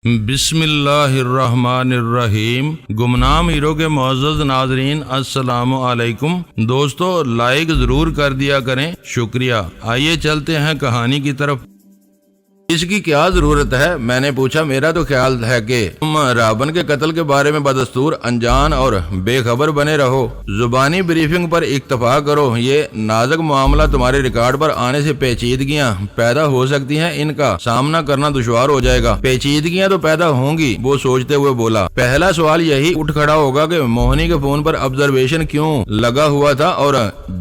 بسم اللہ الرحمن الرحیم۔ گمنام ہیرو کے معزز ناظرین السلام علیکم۔ دوستو لائک ضرور کر دیا کریں، شکریہ۔ آئیے چلتے ہیں کہانی کی طرف۔ اس کی کیا ضرورت ہے؟ میں نے پوچھا۔ میرا تو خیال ہے کہ تم راون کے قتل کے بارے میں بدستور انجان اور بے خبر بنے رہو، زبانی بریفنگ پر اکتفا کرو۔ یہ نازک معاملہ تمہارے ریکارڈ پر آنے سے پیچیدگیاں پیدا ہو سکتی ہیں، ان کا سامنا کرنا دشوار ہو جائے گا۔ پیچیدگیاں تو پیدا ہوں گی، وہ سوچتے ہوئے بولا۔ پہلا سوال یہی اٹھ کھڑا ہوگا کہ موہنی کے فون پر آبزرویشن کیوں لگا ہوا تھا، اور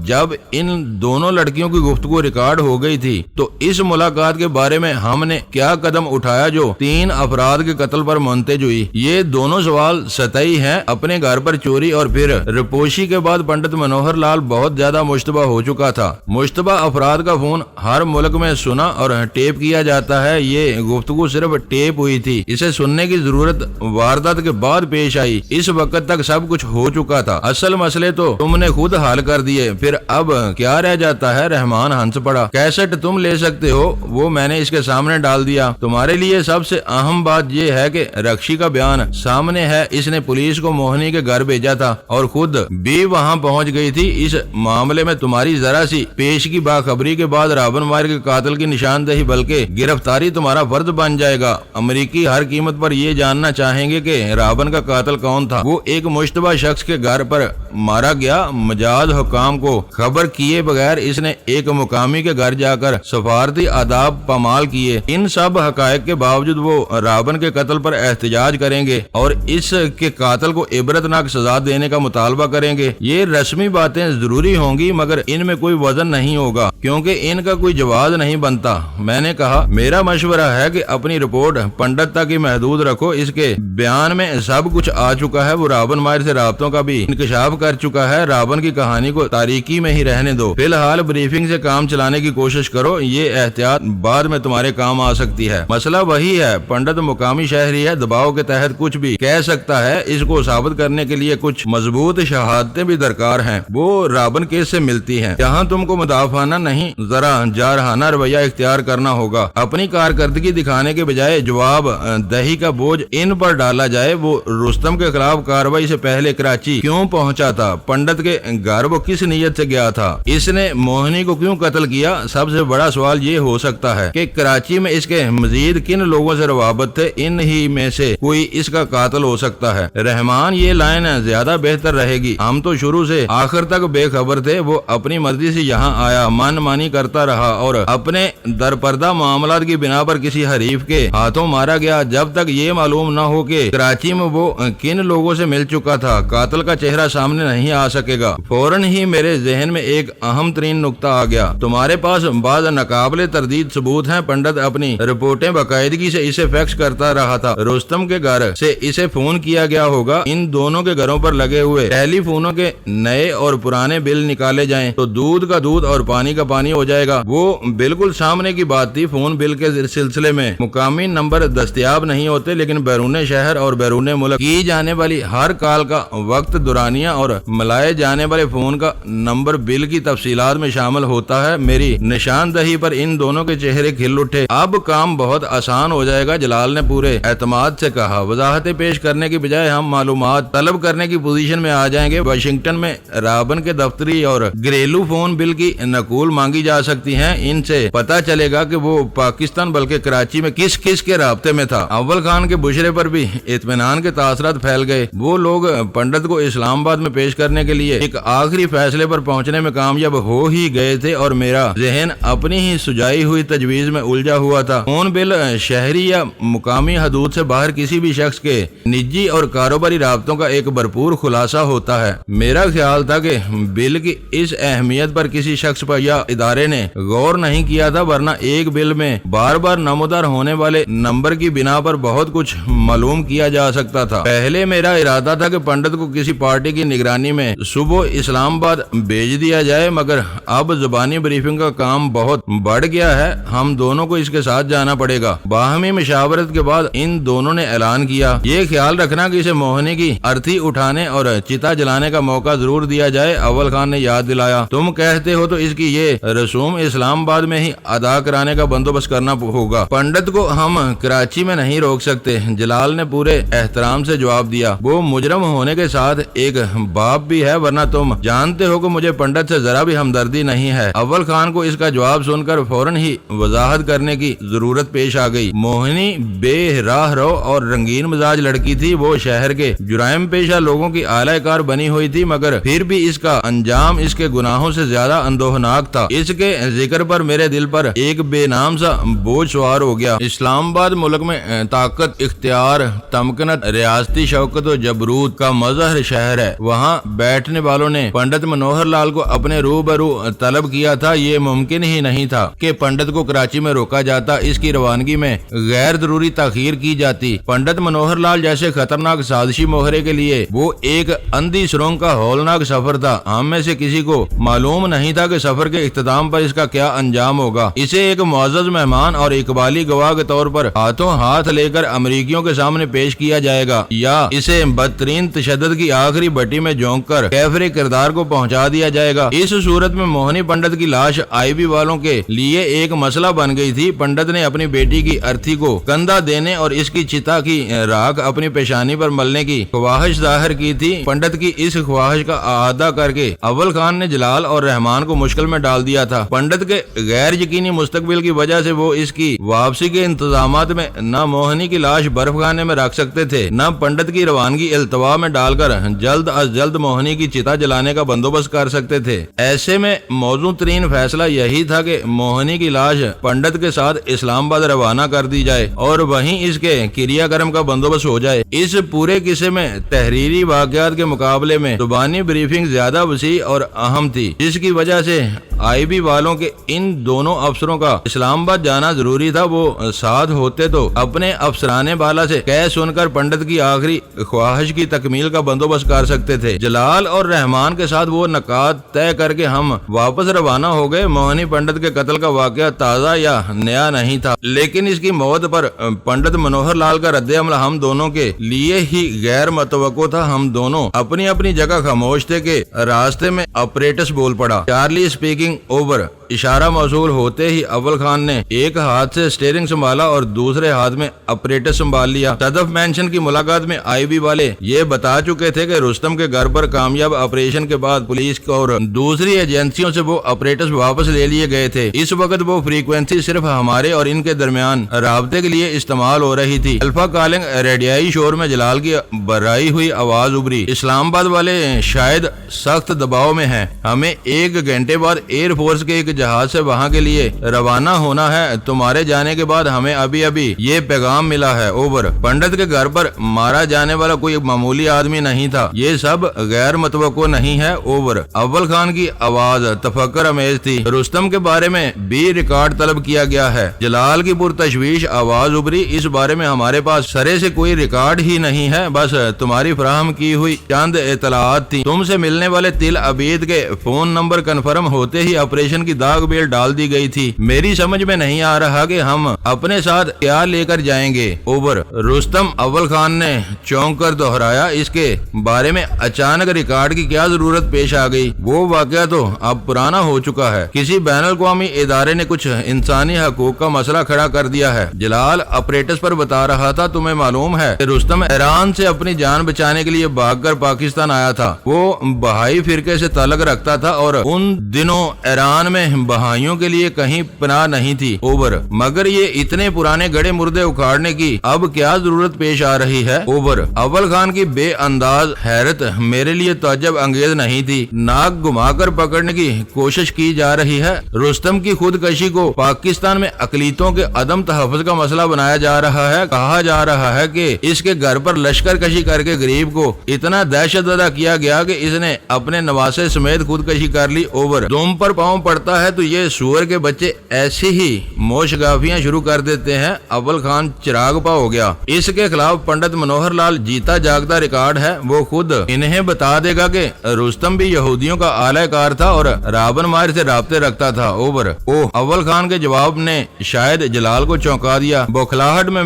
جب ان دونوں لڑکیوں کی گفتگو ریکارڈ ہو گئی تھی تو اس ملاقات کے بارے میں ہم نے کیا قدم اٹھایا جو 3 افراد کے قتل پر منتج ہوئی؟ یہ دونوں سوال سطحی ہیں۔ اپنے گھر پر چوری اور پھر رپوشی کے بعد پنڈت منوہر لال بہت زیادہ مشتبہ ہو چکا تھا۔ مشتبہ افراد کا فون ہر ملک میں سنا اور ٹیپ کیا جاتا ہے۔ یہ گفتگو صرف ٹیپ ہوئی تھی، اسے سننے کی ضرورت واردات کے بعد پیش آئی۔ اس وقت تک سب کچھ ہو چکا تھا، اصل مسئلے تو تم نے خود حل کر دیے، پھر اب کیا رہ جاتا ہے؟ رحمان ہنس پڑا۔ کیسٹ تم لے سکتے ہو، وہ میں نے اس کے سامنے ڈال دیا۔ تمہارے لیے سب سے اہم بات یہ ہے کہ رکشی کا بیان سامنے ہے، اس نے پولیس کو موہنی کے گھر بھیجا تھا اور خود بھی وہاں پہنچ گئی تھی۔ اس معاملے میں تمہاری ذرا سی پیشگی باخبری کے بعد راون مائر کے قاتل کی نشاندہی بلکہ گرفتاری تمہارا فرض بن جائے گا۔ امریکی ہر قیمت پر یہ جاننا چاہیں گے کہ راون کا قاتل کون تھا۔ وہ ایک مشتبہ شخص کے گھر پر مارا گیا۔ مجاز حکام کو خبر کیے بغیر اس نے ایک مقامی کے گھر جا کر سفارتی آداب پامال کیے۔ ان سب حقائق کے باوجود وہ راون کے قتل پر احتجاج کریں گے اور اس کے قاتل کو عبرتناک سزا دینے کا مطالبہ کریں گے۔ یہ رسمی باتیں ضروری ہوں گی مگر ان میں کوئی وزن نہیں ہوگا کیونکہ ان کا کوئی جواز نہیں بنتا۔ میں نے کہا میرا مشورہ ہے کہ اپنی رپورٹ پنڈت تک ہی محدود رکھو، اس کے بیان میں سب کچھ آ چکا ہے۔ وہ راون مائر سے رابطوں کا بھی انکشاف کر چکا ہے۔ راون کی کہانی کو تاریکی میں ہی رہنے دو، فی الحال بریفنگ سے کام چلانے کی کوشش کرو۔ یہ احتیاط بعد میں تمہارے کام آ سکتی ہے۔ مسئلہ وہی ہے، پنڈت مقامی شہری ہے، دباؤ کے تحت کچھ بھی کہہ سکتا ہے۔ اس کو ثابت کرنے کے لیے کچھ مضبوط شہادتیں بھی درکار ہیں، وہ راون کیس سے ملتی ہیں۔ یہاں تم کو مدافعانہ نہیں، ذرا جارحانہ رویہ اختیار کرنا ہوگا۔ اپنی کارکردگی دکھانے کے بجائے جواب دہی کا بوجھ ان پر ڈالا جائے۔ وہ رستم کے خلاف کارروائی سے پہلے کراچی کیوں پہنچا تھا؟ پنڈت کے گھر وہ کس نیت سے گیا تھا؟ اس نے موہنی کو کیوں قتل کیا؟ سب سے بڑا سوال یہ ہو سکتا ہے کہ کراچی میں اس کے مزید کن لوگوں سے روابط تھے؟ ان ہی میں سے کوئی اس کا قاتل ہو سکتا ہے۔ رحمان یہ لائن زیادہ بہتر رہے گی۔ ہم تو شروع سے آخر تک بے خبر تھے۔ وہ اپنی مرضی سے یہاں آیا، من مانی کرتا رہا اور اپنے درپردہ معاملات کی بنا پر کسی حریف کے ہاتھوں مارا گیا جب تک یہ معلوم نہ ہو کہ کراچی میں وہ کن لوگوں سے مل چکا تھا۔ قاتل کا چہرہ سامنے نہیں آ سکے گا۔ فوراً ہی میرے ذہن میں ایک اہم ترین نقطہ آ گیا۔ تمہارے پاس بعض ناقابل تردید ثبوت ہیں۔ پنڈت اپنی رپورٹیں باقاعدگی سے اسے فیکس کرتا رہا تھا۔ رستم کے گھر سے اسے فون کیا گیا ہوگا۔ ان دونوں کے گھروں پر لگے ہوئے ٹیلی فونوں کے نئے اور پرانے بل نکالے جائیں تو دودھ کا دودھ اور پانی کا پانی ہو جائے گا۔ وہ بالکل سامنے کی بات تھی۔ فون بل کے سلسلے میں مقامی نمبر دستیاب نہیں ہوتے، لیکن بیرون شہر اور بیرون ملک کی جانے والی ہر کال کا وقت، دورانیہ اور ملائے جانے والے فون کا نمبر بل کی تفصیلات میں شامل ہوتا ہے۔ میری نشاندہی پر ان دونوں کے چہرے کھل اٹھے۔ اب کام بہت آسان ہو جائے گا، جلال نے پورے اعتماد سے کہا۔ وضاحتیں پیش کرنے کی بجائے ہم معلومات طلب کرنے کی پوزیشن میں آ جائیں گے۔ واشنگٹن میں راون کے دفتری اور گھریلو فون بل کی نقول مانگی جا سکتی ہیں۔ ان سے پتہ چلے گا کہ وہ پاکستان بلکہ کراچی میں کس کس کے رابطے میں تھا۔ اول خان کے بشرے پر بھی اطمینان کے تاثرات پھیل گئے۔ وہ لوگ پنڈت کو اسلام آباد میں پیش کرنے کے لیے ایک آخری فیصلے پر پہنچنے میں کامیاب ہو ہی گئے تھے اور میرا ذہن اپنی ہی سجائی ہوئی تجویز میں الجھا ہوا تھا۔ فون بل شہری یا مقامی حدود سے باہر کسی بھی شخص کے نجی اور کاروباری رابطوں کا ایک بھرپور خلاصہ ہوتا ہے۔ میرا خیال تھا کہ بل کی اس اہمیت پر کسی شخص پر یا ادارے نے غور نہیں کیا تھا، ورنہ ایک بل میں بار بار نمودار ہونے والے نمبر کی بنا پر بہت کچھ معلوم کیا جا سکتا تھا۔ پہلے میرا ارادہ تھا کہ پنڈت کو کسی پارٹی کی نگرانی میں صبح اسلام آباد بھیج دیا جائے، مگر اب زبانی بریفنگ کا کام بہت بڑھ گیا ہے، ہم دونوں کو اس کے ساتھ جانا پڑے گا۔ باہمی مشاورت کے بعد ان دونوں نے اعلان کیا، یہ خیال رکھنا کہ اسے موہنی کی ارتھی اٹھانے اور چتا جلانے کا موقع ضرور دیا جائے۔ اول خان نے یاد دلایا، تم کہتے ہو تو اس کی یہ رسوم اسلام آباد میں ہی ادا کرانے کا بندوبست کرنا ہوگا، پنڈت کو ہم کراچی میں نہیں روک سکتے۔ جلال نے پورے احترام سے جواب دیا، وہ مجرم ہونے کے ساتھ ایک باپ بھی ہے، ورنہ تم جانتے ہو کہ مجھے پنڈت سے ذرا بھی ہمدردی نہیں ہے۔ اول خان کو اس کا جواب سن کر فوراً ہی وضاحت کرنے کی ضرورت پیش آ گئی۔ موہنی بے راہ رو اور رنگین مزاج لڑکی تھی، وہ شہر کے جرائم پیشہ لوگوں کی اعلی کار بنی ہوئی تھی، مگر پھر بھی اس کا انجام اس کے گناہوں سے زیادہ اندوہناک تھا۔ اس کے ذکر پر میرے دل پر ایک بے نام سا بوجھ سوار ہو گیا۔ اسلام آباد ملک میں طاقت، اختیار، تمکنت، ریاستی شوکت و جبروت کا مظہر شہر ہے۔ وہاں بیٹھنے والوں نے پنڈت منوہر لال کو اپنے روبرو طلب کیا تھا۔ یہ ممکن ہی نہیں تھا کہ پنڈت کو کراچی میں روکا جاتا، اس کی روانگی میں غیر ضروری تاخیر کی جاتی۔ پنڈت منوہر لال جیسے خطرناک سازشی موہرے کے لیے وہ ایک اندھی سرنگ کا ہولناک سفر تھا۔ ہم میں سے کسی کو معلوم نہیں تھا کہ سفر کے اختتام پر اس کا کیا انجام ہوگا۔ اسے ایک معزز مہمان اور اقبالی گواہ کے طور پر ہاتھوں ہاتھ لے کر امریکیوں کے سامنے پیش کیا جائے گا، یا اسے بدترین تشدد کی آخری بٹی میں جھونک کر کیفر کردار کو پہنچا دیا جائے گا۔ اس صورت میں موہنی پنڈت کی لاش آئی بی والوں کے لیے ایک مسئلہ بن گئی تھی۔ پنڈت نے اپنی بیٹی کی ارتھی کو کندھا دینے اور اس کی چتا کی راکھ اپنی پیشانی پر ملنے کی خواہش ظاہر کی تھی۔ پنڈت کی اس خواہش کا احاطہ کر کے اول خان نے جلال اور رحمان کو مشکل میں ڈال دیا تھا۔ پنڈت کے غیر یقینی مستقبل کی وجہ سے وہ اس کی واپسی کے انتظامات میں نہ موہنی کی لاش برف خانے میں رکھ سکتے تھے، نہ پنڈت کی روانگی التوا میں ڈال کر جلد از جلد موہنی کی چتا جلانے کا بندوبست کر سکتے تھے۔ ایسے میں موزوں ترین فیصلہ یہی تھا کہ موہنی کی لاش پنڈت کے ساتھ اسلام آباد روانہ کر دی جائے اور وہیں اس کے کریا کرم کا بندوبست ہو جائے۔ اس پورے قصے میں تحریری واقعات کے مقابلے میں زبانی بریفنگ زیادہ وسیع اور اہم تھی، جس کی وجہ سے آئی بی والوں کے ان دونوں افسروں کا اسلام آباد جانا ضروری تھا۔ وہ ساتھ ہوتے تو اپنے افسرانے بالا سے کہہ سن کر پنڈت کی آخری خواہش کی تکمیل کا بندوبست کر سکتے تھے۔ جلال اور رحمان کے ساتھ وہ نکات طے کر کے ہم واپس روانہ ہو گئے۔ موہنی پنڈت کے قتل کا واقعہ تازہ یا نیا نہیں تھا، لیکن اس کی موت پر پنڈت منوہر لال کا رد عمل ہم دونوں کے لیے ہی غیر متوقع تھا۔ ہم دونوں اپنی اپنی جگہ خاموش تھے کہ راستے میں آپریٹس بول پڑا، چارلی اسپیکنگ اوور۔ اشارہ موصول ہوتے ہی اول خان نے ایک ہاتھ سے اسٹیئرنگ سنبھالا اور دوسرے ہاتھ میں اپریٹس سنبھال لیا۔ صدف مینشن کی ملاقات میں آئی بی والے یہ بتا چکے تھے کہ رستم کے گھر پر کامیاب آپریشن کے بعد پولیس اور دوسری ایجنسیوں سے وہ اپریٹس واپس لے لیے گئے تھے۔ اس وقت وہ فریکوینسی صرف ہمارے اور ان کے درمیان رابطے کے لیے استعمال ہو رہی تھی۔ الفا کالنگ ریڈیائی شور میں جلال کی برائی ہوئی آواز ابری، اسلام آباد والے شاید سخت دباؤ میں ہیں، ہمیں 1 گھنٹے بعد ایئر فورس کے ایک جہاز سے وہاں کے لیے روانہ ہونا ہے۔ تمہارے جانے کے بعد ہمیں ابھی یہ پیغام ملا ہے، اوور۔ پنڈت کے گھر پر مارا جانے والا کوئی معمولی آدمی نہیں تھا، یہ سب غیر متوقع نہیں ہے، اوور۔ اول خان کی آواز تفکر امیز تھی۔ رستم کے بارے میں بھی ریکارڈ طلب کیا گیا ہے، جلال کی پرتشویش آواز ابری۔ اس بارے میں ہمارے پاس سرے سے کوئی ریکارڈ ہی نہیں ہے، بس تمہاری فراہم کی ہوئی چند اطلاعات تھی۔ تم سے ملنے والے تل عبید کے فون نمبر کنفرم ہوتے ہی آپریشن کی داغ بیل ڈال دی گئی تھی۔ میری سمجھ میں نہیں آ رہا کہ ہم اپنے ساتھ کیا لے کر جائیں گے، اوور۔ رستم، اول خان نے چونک کر دہرایا، اس کے بارے میں اچانک ریکارڈ کی کیا ضرورت پیش آ گئی؟ وہ واقعہ تو اب پرانا ہو چکا ہے، کسی بین الاقوامی ادارے نے کچھ انسانی حقوق کا مسئلہ کھڑا کر دیا ہے۔ جلال اپریٹس پر بتا رہا تھا، تمہیں معلوم ہے کہ رستم ایران سے اپنی جان بچانے کے لیے بھاگ کر پاکستان آیا تھا۔ وہ بہائی فرقے سے تعلق رکھتا تھا اور ان دنوں ایران میں بہائیوں کے لیے کہیں پناہ نہیں تھی، اوور۔ مگر یہ اتنے پرانے گڑے مردے اکھاڑنے کی اب کیا ضرورت پیش آ رہی ہے، اوور۔ اول خان کی بے انداز حیرت میرے لیے تعجب انگیز نہیں تھی۔ ناک گھما کر پکڑنے کی کوشش کی جا رہی ہے، رستم کی خودکشی کو پاکستان میں اقلیتوں کے عدم تحفظ کا مسئلہ بنایا جا رہا ہے۔ کہا جا رہا ہے کہ اس کے گھر پر لشکر کشی کر کے غریب کو اتنا دہشت زدہ کیا گیا کہ اس نے اپنے نواسے سمیت خودکشی کر لی، اوور۔ دم پر پاؤں پڑتا ہے تو یہ سور کے بچے ایسی ہی موش گافیاں شروع کر دیتے ہیں۔ اول خان چراغ پا ہو گیا۔ اس کے خلاف پنڈت منوہر لال جیتا جاگتا ریکارڈ ہے، وہ خود انہیں انہیں بتا دے گا کہ رستم بھی یہودیوں کا اعلی کار تھا اور رابن ماہر سے رابطے رکھتا تھا۔ اوور۔ اول خان کے جواب نے شاید جلال کو چونکا دیا۔ بوکھلاہٹ میں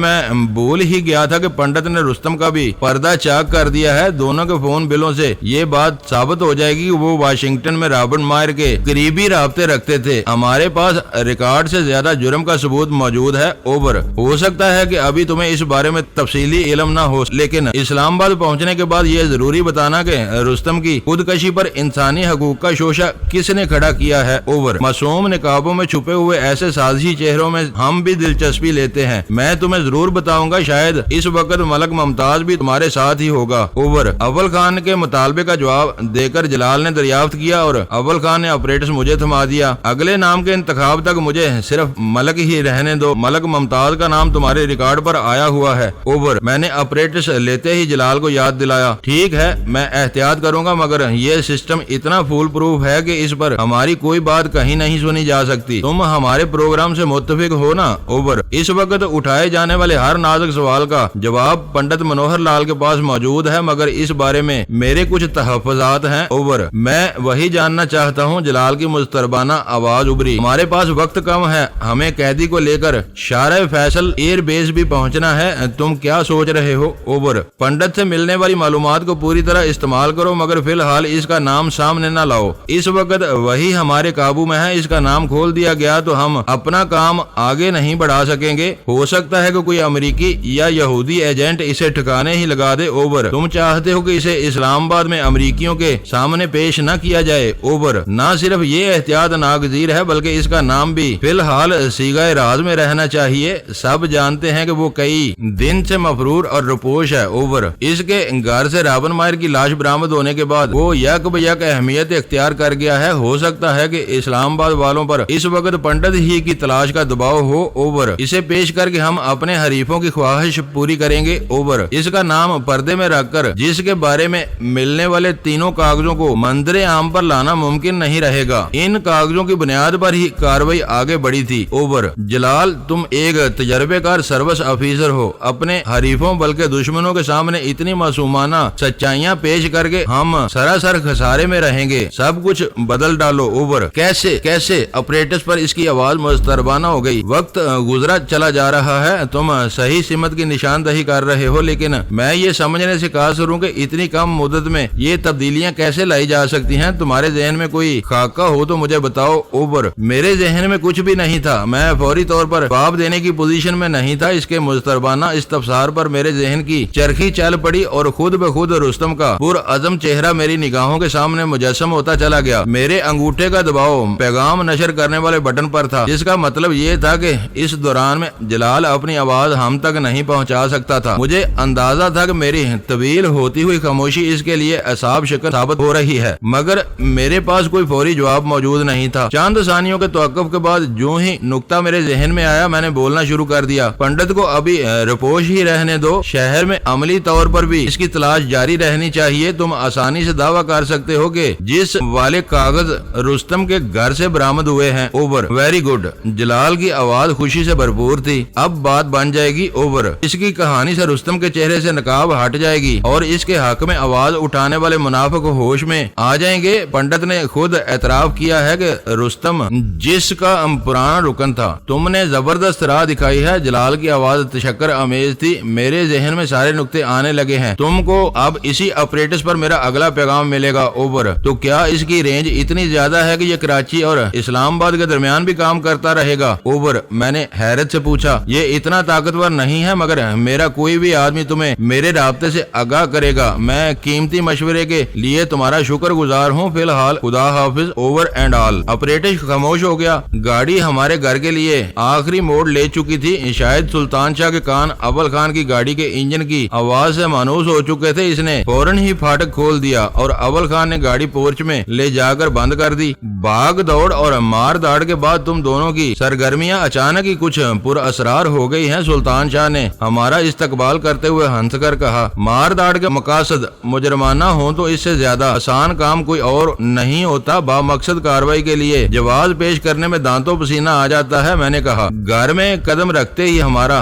بھول ہی گیا تھا کہ پنڈت نے رستم کا بھی پردہ چاک کر دیا ہے۔ دونوں کے فون بلوں سے یہ بات ثابت ہو جائے گی کہ وہ واشنگٹن میں رابن ماہر کے قریبی رابطے رکھتے تھے۔ ہمارے پاس ریکارڈ سے زیادہ جرم کا ثبوت موجود ہے۔ اوور۔ ہو سکتا ہے کہ ابھی تمہیں اس بارے میں تفصیلی علم نہ ہو، لیکن اسلام آباد پہنچنے کے بعد یہ ضروری بتانا کہ رستم کی خودکشی پر انسانی حقوق کا شوشہ کس نے کھڑا کیا ہے۔ اوور۔ معصوم نقابوں میں چھپے ہوئے ایسے سازشی چہروں میں ہم بھی دلچسپی لیتے ہیں۔ میں تمہیں ضرور بتاؤں گا، شاید اس وقت ملک ممتاز بھی تمہارے ساتھ ہی ہوگا۔ اوور۔ اول خان کے مطالبے کا جواب دے کر جلال نے دریافت کیا اور اول خان نے آپریٹس مجھے تھما دیا۔ اگلے نام کے انتخاب تک مجھے صرف ملک ہی رہنے دو۔ ملک ممتاز کا نام تمہارے ریکارڈ پر آیا ہوا ہے۔ اوور۔ میں نے آپریٹس لیتے ہی جلال کو یاد دلایا۔ ٹھیک ہے، میں احتیاط کروں گا، مگر یہ سسٹم اتنا فول پروف ہے کہ اس پر ہماری کوئی بات کہیں نہیں سنی جا سکتی۔ تم ہمارے پروگرام سے متفق ہو نا؟ اوور۔ اس وقت اٹھائے جانے والے ہر نازک سوال کا جواب پنڈت منوہر لال کے پاس موجود ہے، مگر اس بارے میں میرے کچھ تحفظات ہیں۔ اوور۔ میں وہی جاننا چاہتا ہوں۔ جلال کی مضطربانہ آواز ابھری۔ ہمارے پاس وقت کم ہے، ہمیں قیدی کو لے کر شارع فیصل ایئر بیس بھی پہنچنا ہے۔ تم کیا سوچ رہے ہو؟ اوور۔ پنڈت سے ملنے والی معلومات کو پوری طرح استعمال کرو، مگر فی الحال اس کا نام سامنے نہ لاؤ۔ اس وقت وہی ہمارے قابو میں ہے۔ اس کا نام کھول دیا گیا تو ہم اپنا کام آگے نہیں بڑھا سکیں گے۔ ہو سکتا ہے کہ کوئی امریکی یا یہودی ایجنٹ اسے ٹھکانے ہی لگا دے۔ اوور۔ تم چاہتے ہو کہ اسے اسلام آباد میں امریکیوں کے سامنے پیش نہ کیا جائے؟ اوور۔ نہ صرف یہ احتیاط ناگزیر ہے بلکہ اس کا نام بھی فی الحال صیغہ راز میں رہنا چاہیے۔ سب جانتے ہیں کہ وہ کئی دن سے مفرور اور رپوش ہے۔ اوور۔ اس کے گھر سے رابن ماہر کی لاش برآمد ہونے کے بعد وہ یک بیک اہمیت اختیار کر گیا ہے۔ ہو سکتا ہے کہ اسلام آباد والوں پر اس وقت پنڈت ہی کی تلاش کا دباؤ ہو۔ اوور۔ اسے پیش کر کے ہم اپنے حریفوں کی خواہش پوری کریں گے۔ اوور۔ اس کا نام پردے میں رکھ کر جس کے بارے میں ملنے والے تینوں کاغذوں کو منظر عام پر لانا ممکن نہیں رہے گا۔ ان کاغذوں کی بنیاد پر ہی کارروائی آگے بڑھی تھی۔ اوور۔ جلال، تم ایک تجربے کار سروس آفیسر ہو۔ اپنے حریفوں بلکہ دشمنوں کے سامنے اتنی معصومانہ سچائیاں پیش کر کے ہم سراسر خسارے میں رہیں گے۔ سب کچھ بدل ڈالو۔ اوور۔ کیسے؟ آپریٹس پر اس کی آواز مضطربانہ ہو گئی۔ وقت گزرا چلا جا رہا ہے، تم صحیح سمت کی نشاندہی کر رہے ہو، لیکن میں یہ سمجھنے سے قاصر ہوں کہ اتنی کم مدت میں یہ تبدیلیاں کیسے لائی جا سکتی ہیں۔ تمہارے ذہن میں کوئی خاکہ ہو تو مجھے بتاؤ۔ اوور۔ میرے ذہن میں کچھ بھی نہیں تھا۔ میں فوری طور پر جواب دینے کی پوزیشن میں نہیں تھا۔ اس کے مضطربانہ استفسار پر میرے ذہن کی چرخی چل پڑی اور خود بخود رستم کا پرعزم چہرہ میری نگاہوں کے سامنے مجسم ہوتا چلا گیا۔ میرے انگوٹھے کا دباؤ پیغام نشر کرنے والے بٹن پر تھا، جس کا مطلب یہ تھا کہ اس دوران میں جلال اپنی آواز ہم تک نہیں پہنچا سکتا تھا۔ مجھے اندازہ تھا کہ میری طویل ہوتی ہوئی خاموشی اس کے لیے عذاب شکن ثابت ہو رہی ہے، مگر میرے پاس کوئی فوری جواب موجود نہیں تھا۔ چند ثانیوں کے توقف کے بعد جو ہی نقطہ میرے ذہن میں آیا، میں نے بولنا شروع کر دیا۔ پنڈت کو ابھی رپوش ہی رہنے دو۔ شہر میں عملی طور پر بھی اس کی تلاش جاری رہنی چاہیے۔ تم آسانی سے دعویٰ کر سکتے ہو کہ جس والے کاغذ رستم کے گھر سے برآمد ہوئے ہیں۔ اوور۔ Very good. جلال کی آواز خوشی سے بھرپور تھی۔ اب بات بن جائے گی۔ اوور۔ اس کی کہانی سے رستم کے چہرے سے نقاب ہٹ جائے گی اور اس کے حق میں آواز اٹھانے والے منافق ہوش میں آ جائیں گے۔ پنڈت نے خود اعتراف کیا ہے کہ رستم جس کا پرانا رکن تھا۔ تم نے زبردست راہ دکھائی ہے۔ جلال کی آواز تشکر آمیز تھی۔ میرے ذہن میں سارے نقطے آنے لگے ہیں۔ تم کو اب اسی آپریٹس پر میرا اگلا پیغام ملے گا۔ اوور۔ تو کیا اس کی رینج اتنی زیادہ ہے کہ یہ کراچی اور اسلام آباد کے درمیان بھی کام کرتا رہے گا؟ اوور۔ میں نے حیرت سے پوچھا۔ یہ اتنا طاقتور نہیں ہے، مگر میرا کوئی بھی آدمی تمہیں میرے رابطے سے آگاہ کرے گا۔ میں قیمتی مشورے کے لیے تمہارا شکر گزار ہوں۔ فی الحال خدا حافظ۔ Over and all. آپریٹر خاموش ہو گیا۔ گاڑی ہمارے گھر کے لیے آخری موڑ لے چکی تھی۔ شاید سلطان شاہ کے کان اول خان کی گاڑی کے انجن کی آواز سے مانوس ہو چکے تھے۔ اس نے فوراً ہی فاٹک کھول دیا اور اول خان نے گاڑی پورچ میں لے جا کر بند کر دی۔ بھاگ دوڑ اور مار داڑ کے بعد تم دونوں کی سرگرمیاں اچانک ہی کچھ پر اسرار ہو گئی ہیں۔ سلطان شاہ نے ہمارا استقبال کرتے ہوئے ہنس کر کہا، مار داڑ کے مقاصد مجرمانہ ہوں تو اس سے زیادہ آسان کام کوئی اور نہیں ہوتا۔ با مقصد کارروائی کے لیے جواز پیش کرنے میں دانتوں پسینہ آ جاتا ہے۔ میں نے کہا۔ گھر میں قدم رکھتے ہی ہمارا